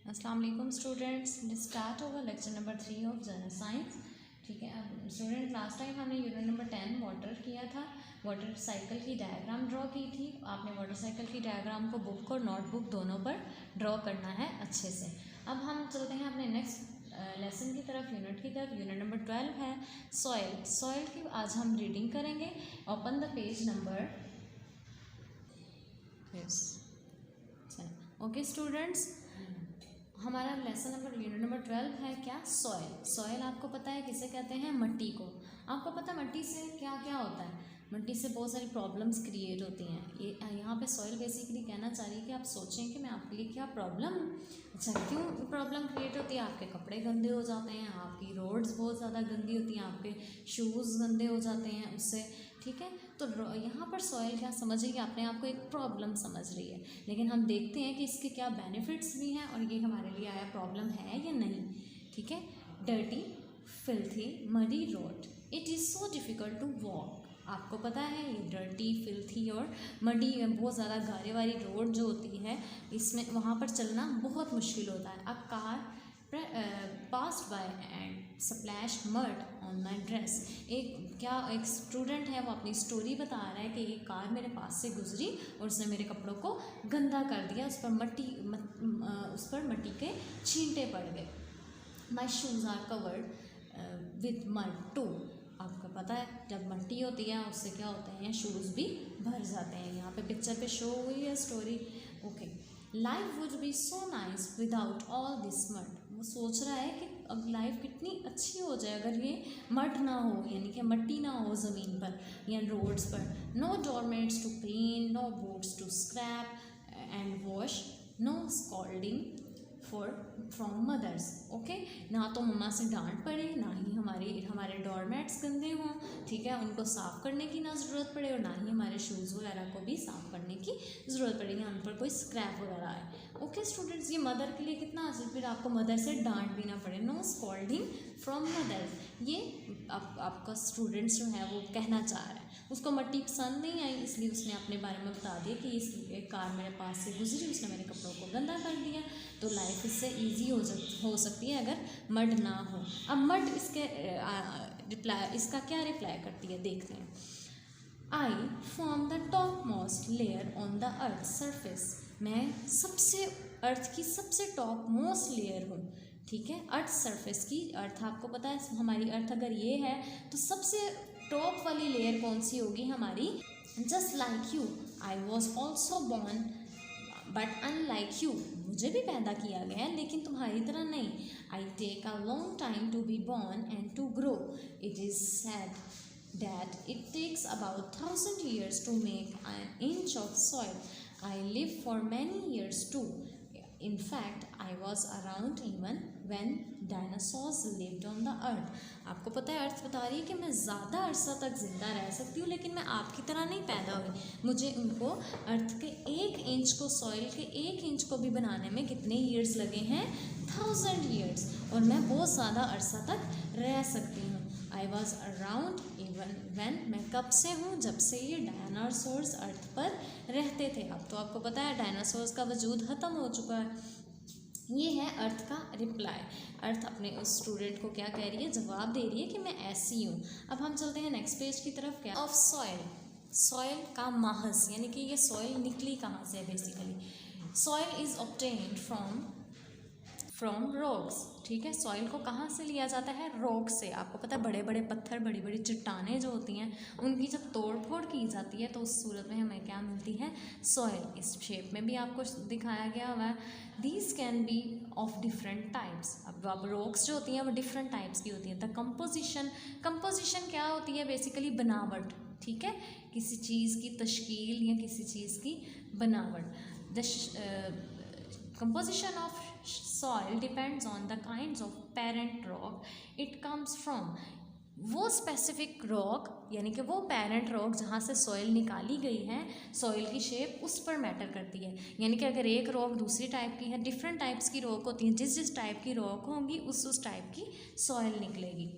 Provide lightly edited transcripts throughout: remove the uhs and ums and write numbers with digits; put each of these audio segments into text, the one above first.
अस्सलाम वालेकुम students, start होगा lecture number 3 of general science. ठीक है, अब स्टूडेंट लास्ट टाइम हमने यूनिट नंबर 10 वाटर किया था। वाटर साइकिल की डायग्राम ड्रॉ की थी। आपने वाटर साइकिल की डायग्राम को बुक और नोटबुक दोनों पर ड्रॉ करना है अच्छे से। अब हम चलते हैं अपने नेक्स्ट लेसन की तरफ, यूनिट की तरफ। यूनिट नंबर 12 है सॉइल। सॉइल की आज हम रीडिंग करेंगे। Open the page number okay students, हमारा लेसन नंबर यूनिट नंबर 12 है क्या? सॉइल। सॉइल आपको पता है किसे कहते हैं? मट्टी को। आपको पता है मट्टी से क्या क्या होता है? मट्टी से बहुत सारी प्रॉब्लम्स क्रिएट होती हैं। ये यहाँ पे सॉइल बेसिकली कहना चाह रही है कि आप सोचें कि मैं आपके लिए क्या प्रॉब्लम। अच्छा, क्यों प्रॉब्लम क्रिएट होती है? आपके कपड़े गंदे हो जाते हैं, आपकी रोड्स बहुत ज़्यादा गंदी होती हैं, आपके शूज़ गंदे हो जाते हैं उससे। ठीक है, तो यहाँ पर सॉइल क्या समझ रही है? अपने आप को एक प्रॉब्लम समझ रही है, लेकिन हम देखते हैं कि इसके क्या बेनिफिट्स भी हैं और ये हमारे लिए आया प्रॉब्लम है या नहीं। ठीक है, dirty filthy muddy road, it is so difficult to walk. आपको पता है ये डर्टी फिल्थी और मडी बहुत ज़्यादा गारे वाली रोड जो होती है, इसमें वहाँ पर चलना बहुत मुश्किल होता है। A car passed by and splash mud on my dress. एक स्टूडेंट है, वो अपनी स्टोरी बता रहा है कि एक कार मेरे पास से गुजरी और उसने मेरे कपड़ों को गंदा कर दिया, उस पर मट्टी के छींटे पड़ गए। My shoes are covered with mud too. आपको पता है जब मट्टी होती है उससे क्या होते हैं, शूज़ भी भर जाते हैं। यहाँ पे पिक्चर पे शो हुई है story. Okay, life would be so nice without all this mud. वो सोच रहा है कि अब लाइफ कितनी अच्छी हो जाए अगर ये मड ना हो, यानी कि मट्टी ना हो ज़मीन पर या रोड्स पर। No doormats to clean, no boots to scrape and wash, no scolding from mothers. Okay, ना तो मम्मा से डांट पड़े, ना ही हमारे डोरमेट्स गंदे हों। ठीक है, उनको साफ़ करने की ना ज़रूरत पड़े और ना ही हमारे शूज़ वगैरह को भी साफ़ करने की ज़रूरत पड़े या उन पर कोई स्क्रैप वगैरह आए। ओके स्टूडेंट्स, ये मदर के लिए कितना अच्छा, फिर आपको मदर से डांट भी ना पड़े। नो स्कॉल्डिंग फ्रॉम मदर, ये आपका स्टूडेंट्स जो है वो कहना चाह रहा है। उसको मट्टी पसंद नहीं आई, इसलिए उसने अपने बारे में बता दिया कि इस कार मेरे पास से गुजरी, उसने मेरे कपड़ों को गंदा कर दिया। तो लाइफ इससे ईजी हो सकती है अगर मड ना हो। अब मड इसका क्या रिप्लाई करती है देखते हैं। आई form the top most layer on the earth surface. मैं अर्थ की सबसे टॉप मोस्ट लेयर हूँ। ठीक है, अर्थ सरफेस की, अर्थ आपको पता है हमारी अर्थ अगर ये है तो सबसे टॉप वाली लेयर कौन सी होगी हमारी? Just like you I was also born but unlike you. मुझे भी पैदा किया गया है लेकिन तुम्हारी तरह नहीं। I take a long time to be born and to grow. It is sad that it takes about 1000 years to make an inch of soil. I lived for many years too. In fact, I was around even when dinosaurs lived on the earth. आपको पता है अर्थ बता रही है कि मैं ज़्यादा अरसा तक ज़िंदा रह सकती हूँ, लेकिन मैं आपकी तरह नहीं पैदा हुई। मुझे उनको अर्थ के 1 इंच को, सॉइल के 1 इंच को भी बनाने में कितने ईयर्स लगे हैं? 1000 ईयर्स। और मैं बहुत ज़्यादा अरसा तक रह सकती हूँ। I was around even when, मैं कब से हूँ? जब से ये डायनासोर्स अर्थ पर रहते थे। अब तो आपको पता है डायनासोर्स का वजूद ख़त्म हो चुका है। ये है अर्थ का रिप्लाई। अर्थ अपने उस स्टूडेंट को क्या कह रही है? जवाब दे रही है कि मैं ऐसी हूँ। अब हम चलते हैं नेक्स्ट पेज की तरफ। क्या ऑफ सॉइल, सॉइल का माहस, यानी कि ये सॉइल निकली कहाँ से? Basically soil is obtained from rocks. ठीक है, सॉइल को कहाँ से लिया जाता है? रॉक से। आपको पता है बड़े बड़े पत्थर, बड़ी बड़ी चट्टानें जो होती हैं, उनकी जब तोड़ फोड़ की जाती है तो उस सूरत में हमें क्या मिलती है? सॉइल। इस शेप में भी आपको दिखाया गया हुआ है। These can be of different types. अब रॉक्स जो होती हैं वो डिफरेंट टाइप्स की होती हैं। द कंपोजिशन क्या होती है? बेसिकली बनावट। ठीक है, किसी चीज़ की तश्कील या किसी चीज़ की बनावट। The composition of soil depends on the kinds of parent rock it comes from. वो स्पेसिफिक रॉक, यानी कि वो पेरेंट रॉक जहाँ से सॉइल निकाली गई है, सॉइल की शेप उस पर मैटर करती है। यानी कि अगर एक रॉक दूसरी टाइप की है, डिफरेंट टाइप्स की रॉक होती हैं, जिस टाइप की रॉक होंगी उस टाइप की सॉइल निकलेगी।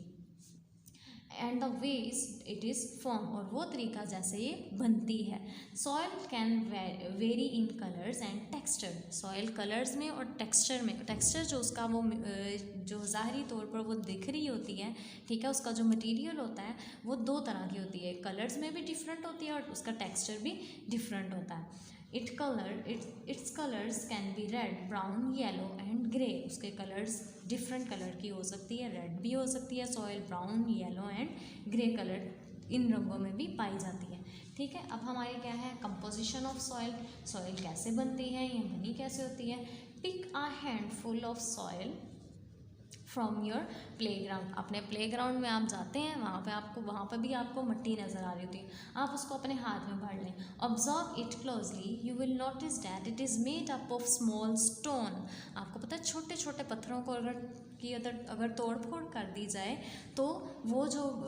And the way it is form, और वो तरीका जैसे ये बनती है। Soil can very in colours and texture, soil colours में और टेक्सचर में, टेक्सचर जो उसका वो जो ज़ाहरी तौर पर वो दिख रही होती है, ठीक है, उसका जो मटेरियल होता है वो दो तरह की होती है, कलर्स में भी डिफरेंट होती है और उसका टेक्सचर भी डिफरेंट होता है। It's colours can be red, brown, yellow and grey, उसके कलर्स डिफरेंट कलर की हो सकती है, रेड भी हो सकती है soil, brown, yellow and grey colour इन रंगों में भी पाई जाती है। ठीक है, अब हमारी क्या है कंपोजिशन ऑफ सॉइल, सॉइल कैसे बनती है, ये बनी कैसे होती है। Pick a handful of soil from your playground, अपने प्लेग्राउंड में आप जाते हैं, वहाँ पे भी आपको मिट्टी नज़र आ रही होती है, आप उसको अपने हाथ में भर लें। Observe it closely, you will notice that it is made up of small stone, आपको पता है छोटे छोटे पत्थरों को अगर तोड़ फोड़ कर दी जाए तो वो जो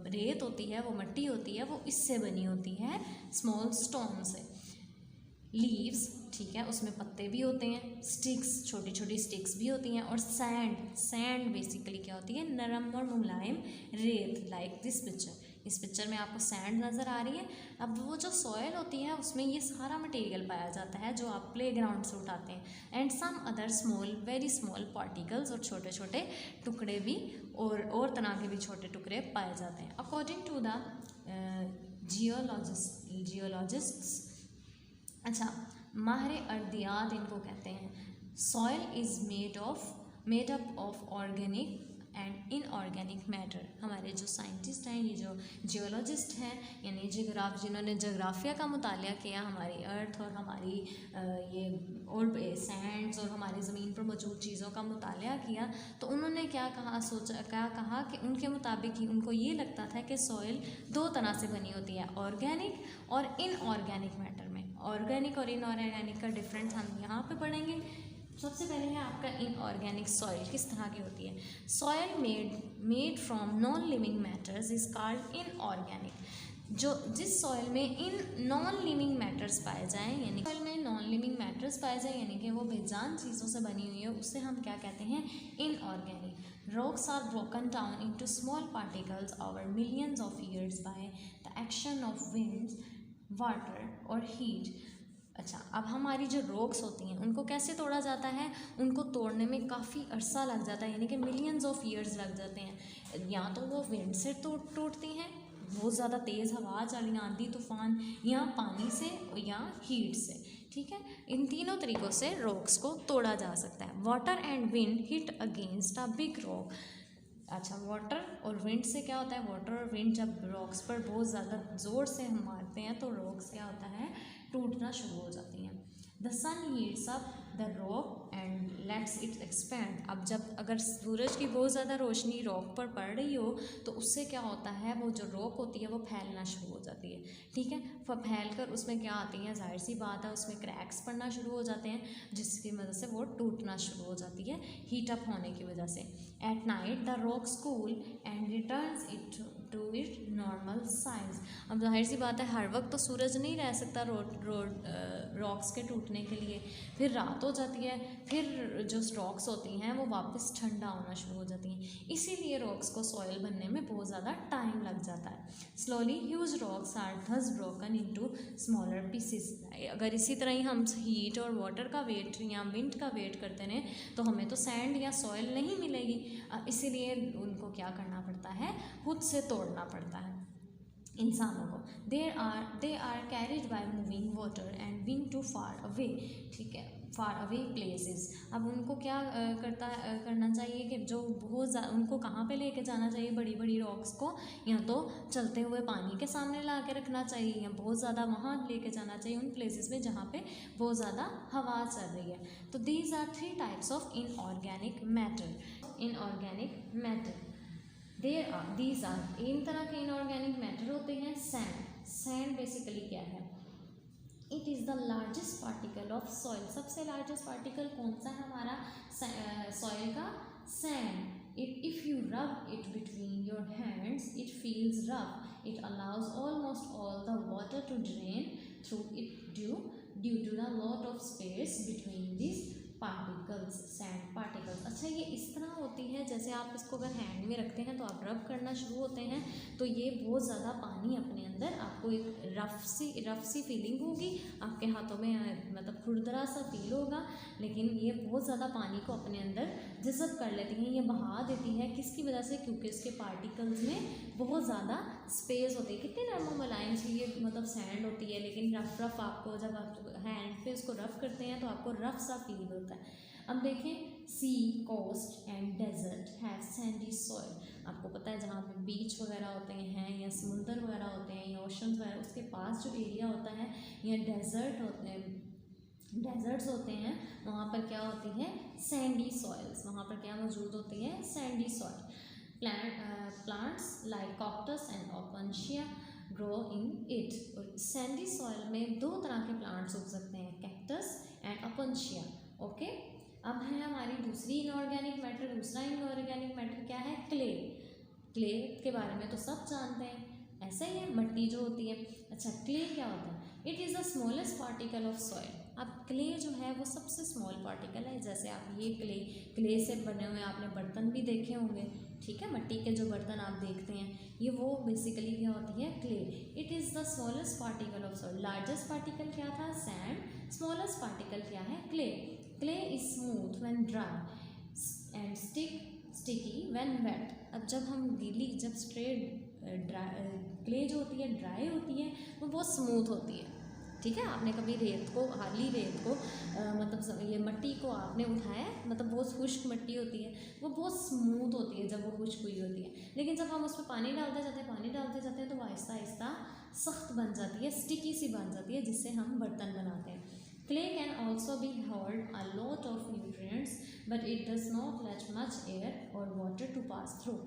रेत होती है, वो मिट्टी होती है, वो इससे बनी होती है, स्मॉल स्टोन से। लीव्स, ठीक है, उसमें पत्ते भी होते हैं, स्टिक्स, छोटी छोटी स्टिक्स भी होती हैं, और सैंड बेसिकली क्या होती है, नरम और मुलायम रेत, लाइक दिस पिक्चर, इस पिक्चर में आपको सैंड नज़र आ रही है। अब वो जो सॉयल होती है उसमें ये सारा मटेरियल पाया जाता है जो आप प्लेग्राउंड से उठाते हैं, and some other small, very small particles, और छोटे छोटे टुकड़े भी और तरह के भी छोटे टुकड़े पाए जाते हैं। अकॉर्डिंग टू द जियोलॉजिस्ट्स, अच्छा, माहिर अर्दियात इनको कहते हैं, soil is made up of organic and inorganic matter. हमारे जो साइंटिस्ट हैं, ये जो जियोलॉजिस्ट हैं, यानी जिन्होंने जोग्राफिया का मुतालिया किया, हमारी अर्थ और हमारी ये और सैंड्स और हमारी ज़मीन पर मौजूद चीज़ों का मुतालिया किया, तो उन्होंने क्या कहा कि उनके मुताबिक ही उनको ये लगता था कि सॉइल दो तरह से बनी होती है, ऑर्गेनिक और इनऑर्गेनिक मैटर में। ऑर्गेनिक और इनऑर्गेनिक का डिफरेंस हम यहाँ पे पढ़ेंगे। सबसे पहले है आपका इनऑर्गेनिक सॉइल किस तरह की होती है। Soil made from non living matters is called inorganic. जिस सॉइल में इन नॉन लिविंग मैटर्स पाए जाएं, यानी सॉइल में नॉन लिविंग मैटर्स पाए जाएं, यानी कि वो बेजान चीज़ों से बनी हुई है, उससे हम क्या कहते हैं, inorganic. Rocks are broken down into small particles over millions of years by the action of winds, water और हीट। अच्छा, अब हमारी जो रॉक्स होती हैं उनको कैसे तोड़ा जाता है, उनको तोड़ने में काफ़ी अरसा लग जाता है, यानी कि मिलियंस ऑफ ईयर्स लग जाते हैं। या तो वो विंड से टूटती हैं, बहुत ज़्यादा तेज़ हवा चली, आंधी तूफान, या पानी से, या हीट से। ठीक है, इन तीनों तरीक़ों से रॉक्स को तोड़ा जा सकता है। Water and wind hit against a big rock. अच्छा, वाटर और विंड से क्या होता है, वाटर और विंड जब रॉक्स पर बहुत ज़्यादा ज़ोर से हम मारते हैं तो रॉक्स क्या होता है, टूटना शुरू हो जाती हैं। The sun heats up the rock and lets it expand. अब अगर सूरज की बहुत ज़्यादा रोशनी रॉक पर पड़ रही हो तो उससे क्या होता है, वो जो रॉक होती है वो फैलना शुरू हो जाती है। ठीक है, फैल कर उसमें क्या आती है, जाहिर सी बात है उसमें क्रैक्स पड़ना शुरू हो जाते हैं, जिसकी वजह से वो टूटना शुरू हो जाती है हीट अप होने की वजह से। At night the rocks cool and returns it to it normal size. अब जाहिर सी बात है हर वक्त तो सूरज नहीं रह सकता रॉक्स के टूटने के लिए, फिर रात हो जाती है, फिर जो रॉक्स होती हैं वो वापस ठंडा होना शुरू हो जाती हैं, इसीलिए रॉक्स को सॉइल बनने में बहुत ज़्यादा टाइम लग जाता है। Slowly huge rocks are thus broken into smaller pieces. अगर इसी तरह ही हम हीट और वाटर का वेट या विंड का वेट करते रहें तो हमें तो सैंड या सॉइल नहीं मिलेगी, इसीलिए उनको क्या करना पड़ता है, खुद से तोड़ना पड़ता है इंसानों को। They are carried by moving water and wind to far away. ठीक है, फार अवे प्लेसेस। अब उनको क्या करना चाहिए कि जो बहुत उनको कहाँ पे लेके जाना चाहिए, बड़ी बड़ी रॉक्स को या तो चलते हुए पानी के सामने ला के रखना चाहिए, या बहुत ज़्यादा वहाँ लेके जाना चाहिए उन प्लेसेस में जहाँ पे बहुत ज़्यादा हवा चल रही है। तो these are 3 types of inorganic matter. these are इन तरह के इनऑर्गेनिक मैटर होते हैं। सैंड बेसिकली क्या है, it is the largest particle of soil. सबसे लार्जेस्ट पार्टिकल कौन सा है हमारा सॉइल का, sand. If you rub it between your hands it feels rough. It allows almost all the water to drain through it due to the lot of space between this particles, sand particles. अच्छा, ये इस तरह होती है जैसे आप इसको अगर हैंड में रखते हैं तो आप रब करना शुरू होते हैं तो ये बहुत ज़्यादा पानी अपने अंदर, आपको एक रफ सी फीलिंग होगी, आपके हाथों में मतलब खुरदरा सा फील होगा, लेकिन ये बहुत ज़्यादा पानी को अपने अंदर जज़ब कर लेती हैं, ये बहा देती है। किसकी वजह से? क्योंकि इसके पार्टिकल्स में बहुत ज़्यादा स्पेस होती है। कितनी नरम मुलायम सी ये मतलब सैंड होती है, लेकिन रफ आपको जब आप हैंड पे उसको रफ करते हैं तो आपको रफ सा फील होता है। अब देखें, sea, coast and desert have sandy soil. आपको पता है जहाँ पे बीच वगैरह होते हैं या समुंदर वगैरह होते हैं या ओशंस वगैरह, उसके पास जो एरिया होता है या डेजर्ट होते हैं, डेजर्ट्स होते हैं, वहाँ पर क्या होती है? Sandy soils. वहाँ पर क्या मौजूद होती है? Sandy soil. Plants like cactus and opuntia grow in it. और सैंडी सॉइल में दो तरह के प्लांट्स उग सकते हैं, कैक्टस एंड ओपनशिया। ओके, अब है हमारी दूसरी इनऑर्गेनिक मैटर। दूसरा इनऑर्गेनिक मैटर क्या है? क्ले। क्ले के बारे में तो सब जानते हैं, ऐसा ही है, मट्टी जो होती है। अच्छा, क्ले क्या होता है? It is the smallest particle of soil. अब क्ले जो है वो सबसे स्मॉल पार्टिकल है। जैसे आप ये क्ले से बने हुए आपने बर्तन भी देखे होंगे, ठीक है, मट्टी के जो बर्तन आप देखते हैं, ये वो बेसिकली क्या होती है? Clay. It is the smallest particle of soil. Largest particle क्या था? सैंड। स्मॉलेस्ट पार्टिकल क्या है? Clay. Clay is smooth when dry and sticky when wet. अब जब हम गीली, जब स्ट्रेट क्ले जो होती है ड्राई होती है, वो बहुत स्मूथ होती है, ठीक है। आपने कभी रेत को, हाली रेत को मतलब ये मट्टी को आपने उठाया, मतलब बहुत खुश्क मट्टी होती है, वो बहुत स्मूथ होती है जब वो खुश्क हुई होती है, लेकिन जब हम उसमें पानी डालते जाते हैं तो वो आहिस्ता आहिस्ता सख्त बन जाती है, स्टिकी सी बन जाती है, जिससे हम बर्तन बनाते हैं। Clay can also be hold a lot of nutrients, but it does not let much air or water to pass through.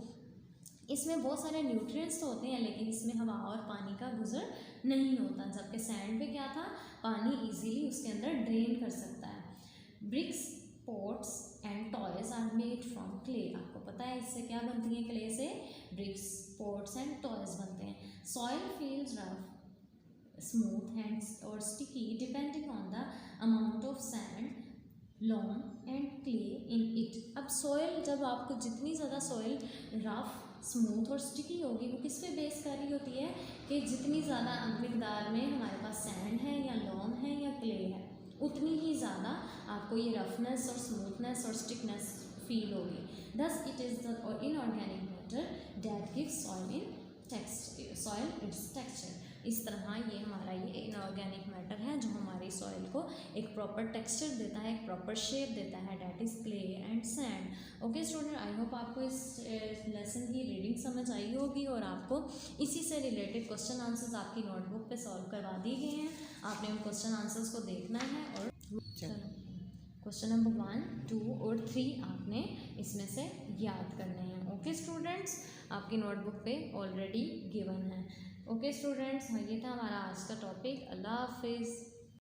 इसमें बहुत सारे न्यूट्रिएंट्स तो होते हैं, लेकिन इसमें हवा और पानी का गुजर नहीं होता, जबकि सैंड पे क्या था? पानी इजीली उसके अंदर ड्रेन कर सकता है। Bricks, pots and toys are made from clay. आपको पता है इससे क्या बनती है? क्ले से ब्रिक्स, पॉट्स एंड टॉयज बनते हैं। Soil feels rough, smooth and और sticky depending on the amount of sand, loam and clay in it. अब सॉइल, जब आपको जितनी ज़्यादा सॉइल रफ, स्मूथ और स्टिकी होगी, वो किस पे बेस कर रही होती है? कि जितनी ज़्यादा मिकदार में हमारे पास सैंड है या लॉन है या क्ले है, उतनी ही ज़्यादा आपको ये रफनेस और स्मूथनेस और स्टिकनेस फील होगी। Thus it is the inorganic matter that gives soil it's texture. इस तरह ये हमारा ये इनऑर्गेनिक मैटर है जो हमारी सॉइल को एक प्रॉपर टेक्सचर देता है, एक प्रॉपर शेप देता है, that is clay and sand. Okay student, I hope आपको इस लेसन की रीडिंग समझ आई होगी और आपको इसी से रिलेटेड क्वेश्चन आंसर्स आपकी नोटबुक पे सॉल्व करवा दिए गए हैं। आपने उन क्वेश्चन आंसर्स को देखना है और क्वेश्चन नंबर 1, 2 और 3 आपने इसमें से याद करने हैं। ओके स्टूडेंट्स, आपकी नोटबुक पे ऑलरेडी गिवन है। ओके स्टूडेंट्स, ये था हमारा आज का टॉपिक। अल्लाह हाफिज़।